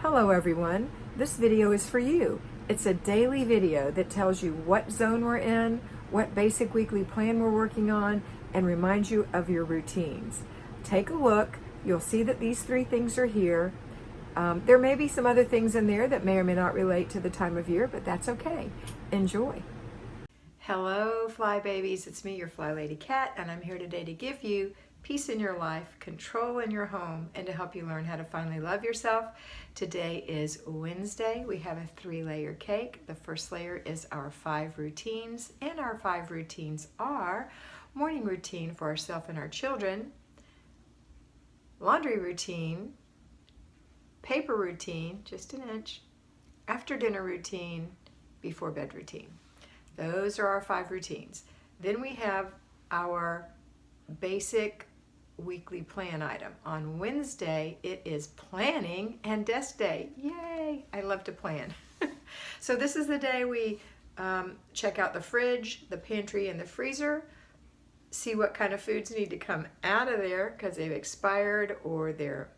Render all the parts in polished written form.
Hello everyone, this video is for you. It's a daily video that tells you what zone we're in, what basic weekly plan we're working on, and reminds you of your routines. Take a look, you'll see that these three things are here. There may be some other things in there that may or may not relate to the time of year, but that's okay. Enjoy. Hello Fly Babies, it's me, your Flylady Kat, and I'm here today to give you peace in your life, control in your home, and to help you learn how to finally love yourself. Today is Wednesday. We have a 3-layer cake. The first layer is our 5 routines, and our 5 routines are morning routine for ourselves and our children, laundry routine, paper routine, just an inch, after dinner routine, before bed routine. Those are our 5 routines. Then we have our basic weekly plan item. On Wednesday, it is planning and desk day. Yay! I love to plan. So this is the day we check out the fridge, the pantry, and the freezer, see what kind of foods need to come out of there because they've expired or they're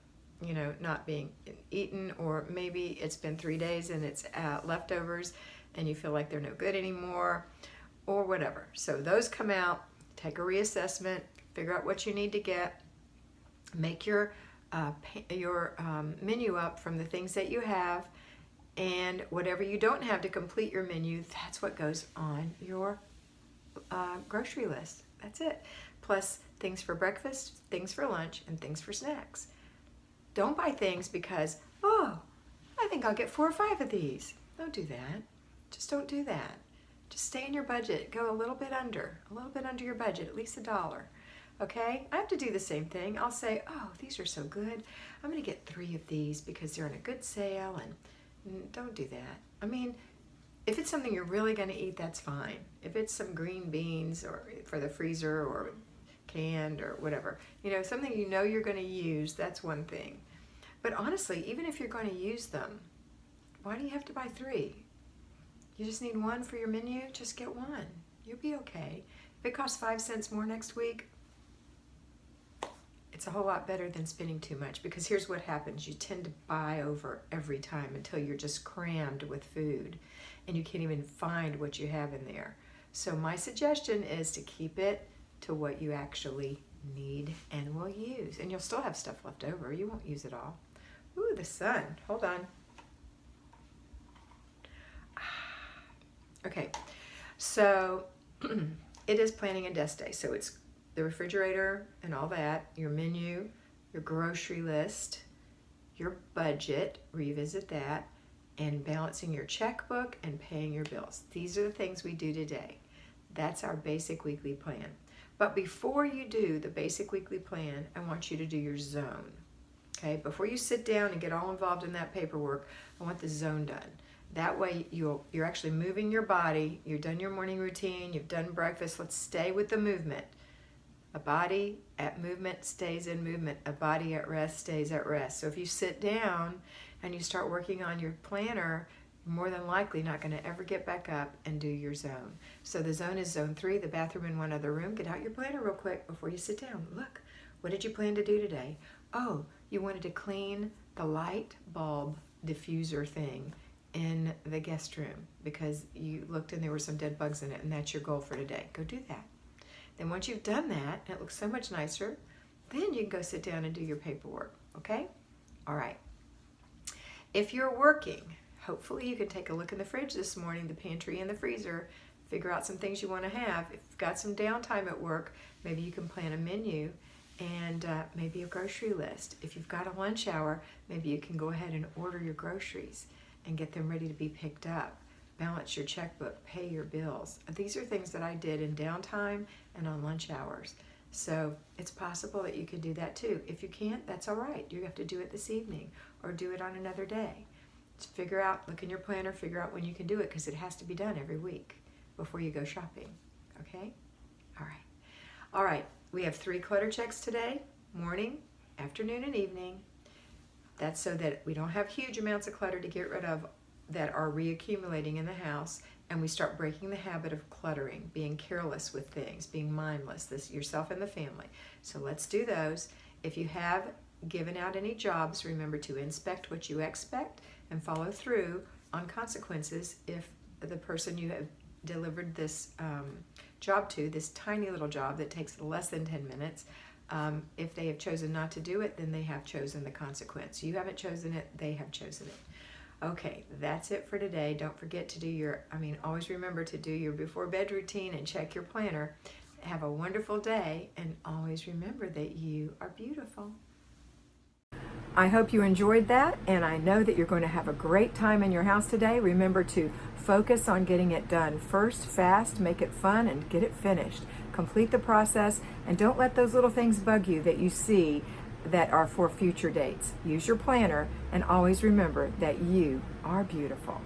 not being eaten, or maybe it's been 3 days and it's leftovers and you feel like they're no good anymore, or whatever. So those come out, take a reassessment, figure out what you need to get, make your menu up from the things that you have, and whatever you don't have to complete your menu, that's what goes on your grocery list. That's it. Plus things for breakfast, things for lunch, and things for snacks. Don't buy things because, oh, I think I'll get 4 or 5 of these. Don't do that. Just don't do that. Just stay in your budget. Go a little bit under your budget, at least $1. Okay? I have to do the same thing. I'll say, oh, these are so good. I'm going to get 3 of these because they're on a good sale, and don't do that. I mean, if it's something you're really going to eat, that's fine. If it's some green beans or for the freezer or canned or whatever, something you're going to use, that's one thing. But honestly, even if you're going to use them, why do you have to buy 3? You just need 1 for your menu, just get 1. You'll be okay. If it costs 5 cents more next week, it's a whole lot better than spending too much, because here's what happens. You tend to buy over every time until you're just crammed with food and you can't even find what you have in there. So my suggestion is to keep it to what you actually need and will use. And you'll still have stuff left over. You won't use it all. Ooh, the sun. Hold on. Okay, so it is planning and desk day. So it's the refrigerator and all that, your menu, your grocery list, your budget, revisit that, and balancing your checkbook and paying your bills. These are the things we do today. That's our basic weekly plan. But before you do the basic weekly plan, I want you to do your zone. Okay, before you sit down and get all involved in that paperwork, I want the zone done. That way you're actually moving your body. You've done your morning routine, you've done breakfast. Let's stay with the movement. A body at movement stays in movement. A body at rest stays at rest. So if you sit down and you start working on your planner, you're more than likely not going to ever get back up and do your zone. So the zone is zone 3, the bathroom in one other room. Get out your planner real quick before you sit down. Look, what did you plan to do today? Oh, you wanted to clean the light bulb diffuser thing in the guest room because you looked and there were some dead bugs in it, and that's your goal for today. Go do that. Then once you've done that, and it looks so much nicer, then you can go sit down and do your paperwork, okay? All right. If you're working, hopefully you can take a look in the fridge this morning, the pantry and the freezer, figure out some things you want to have. If you've got some downtime at work, maybe you can plan a menu and maybe a grocery list. If you've got a lunch hour, maybe you can go ahead and order your groceries and get them ready to be picked up. Balance your checkbook, pay your bills. These are things that I did in downtime and on lunch hours. So it's possible that you could do that too. If you can't, that's all right. You have to do it this evening or do it on another day. Just figure out, look in your planner, figure out when you can do it, because it has to be done every week before you go shopping. Okay? All right. All right. We have 3 clutter checks today, morning, afternoon, and evening. That's so that we don't have huge amounts of clutter to get rid of that are reaccumulating in the house, and we start breaking the habit of cluttering, being careless with things, being mindless, this yourself and the family. So let's do those. If you have given out any jobs, remember to inspect what you expect and follow through on consequences if the person you have delivered this job to, this tiny little job that takes less than 10 minutes, if they have chosen not to do it, then they have chosen the consequence. You haven't chosen it, they have chosen it. Okay, that's it for today. Don't forget to do always remember to do your before bed routine and check your planner. Have a wonderful day, and always remember that you are beautiful. I hope you enjoyed that, and I know that you're going to have a great time in your house today. Remember to focus on getting it done first, fast, make it fun, and get it finished. Complete the process, and don't let those little things bug you that you see that are for future dates. Use your planner, and always remember that you are beautiful.